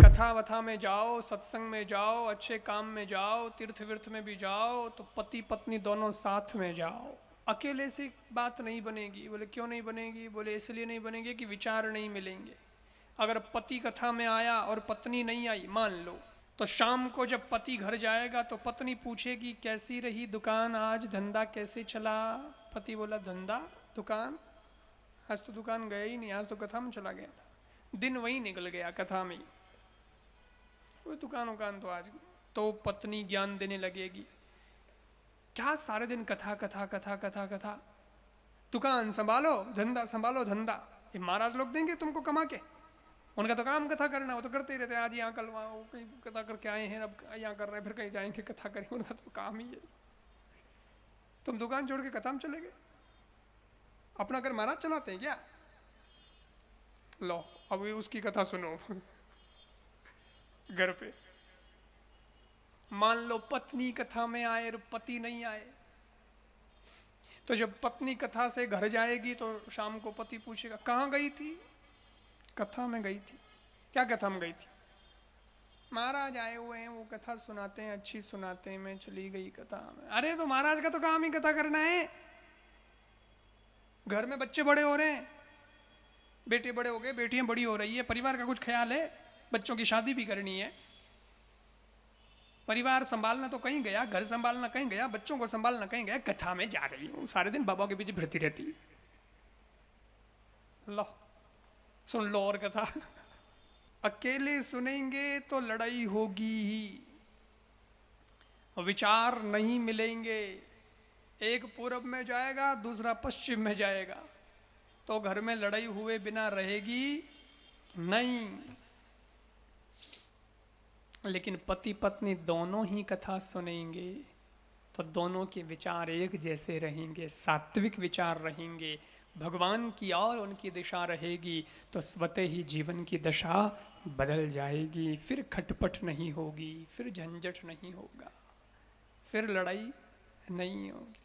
कथा वथा में जाओ, सत्संग में जाओ, अच्छे काम में जाओ, तीर्थ विर्थ में भी जाओ तो पति पत्नी दोनों साथ में जाओ। अकेले से बात नहीं बनेगी। बोले क्यों नहीं बनेगी? बोले इसलिए नहीं बनेगी कि विचार नहीं मिलेंगे। अगर पति कथा में आया और पत्नी नहीं आई, मान लो, तो शाम को जब पति घर जाएगा तो पत्नी पूछेगी कैसी रही दुकान आज, धंधा कैसे चला? पति बोला धंधा, दुकान, आज तो दुकान गया ही नहीं, आज तो कथा में चला गया था, दिन वही निकल गया कथा में ही, वो दुकान उकान तो आज। तो पत्नी ज्ञान देने लगेगी, क्या सारे दिन कथा कथा कथा कथा कथा, दुकान संभालो, धंधा संभालो, धंधा ये महाराज लोग देंगे तुमको कमा के? उनका तो काम कथा करना, वो तो करते ही रहते, आज यहाँ कल वहाँ, वो कहीं कथा करके आए हैं, अब यहाँ कर रहे हैं, फिर कहीं जाएंगे कथा करेंगे, उनका तो काम ही है। तुम दुकान छोड़ के कथा में चले गए? अपना घर महाराज चलाते हैं क्या? लो अब उसकी कथा सुनो। घर पे मान लो पत्नी कथा में आए और पति नहीं आए, तो जब पत्नी कथा से घर जाएगी तो शाम को पति पूछेगा कहाँ गई थी? कथा में गई थी। क्या कथा में गई थी? महाराज आए हुए हैं, वो कथा सुनाते हैं, अच्छी सुनाते हैं, मैं चली गई कथा में। अरे तो महाराज का तो काम ही कथा करना है। घर में बच्चे बड़े हो रहे हैं, बेटे बड़े हो गए, बेटियां बड़ी हो रही है, परिवार का कुछ ख्याल है, बच्चों की शादी भी करनी है, परिवार संभालना तो कहीं गया, घर संभालना कहीं गया, बच्चों को संभालना कहीं गया, कथा में जा रही हूं, सारे दिन बाबा के पीछे फिरती रहती है। लो सुन लो और कथा। अकेले सुनेंगे तो लड़ाई होगी ही, विचार नहीं मिलेंगे, एक पूरब में जाएगा दूसरा पश्चिम में जाएगा, तो घर में लड़ाई हुए बिना रहेगी नहीं। लेकिन पति पत्नी दोनों ही कथा सुनेंगे तो दोनों के विचार एक जैसे रहेंगे, सात्विक विचार रहेंगे, भगवान की और उनकी दिशा रहेगी, तो स्वतः ही जीवन की दशा बदल जाएगी। फिर खटपट नहीं होगी, फिर झंझट नहीं होगा, फिर लड़ाई नहीं होगी।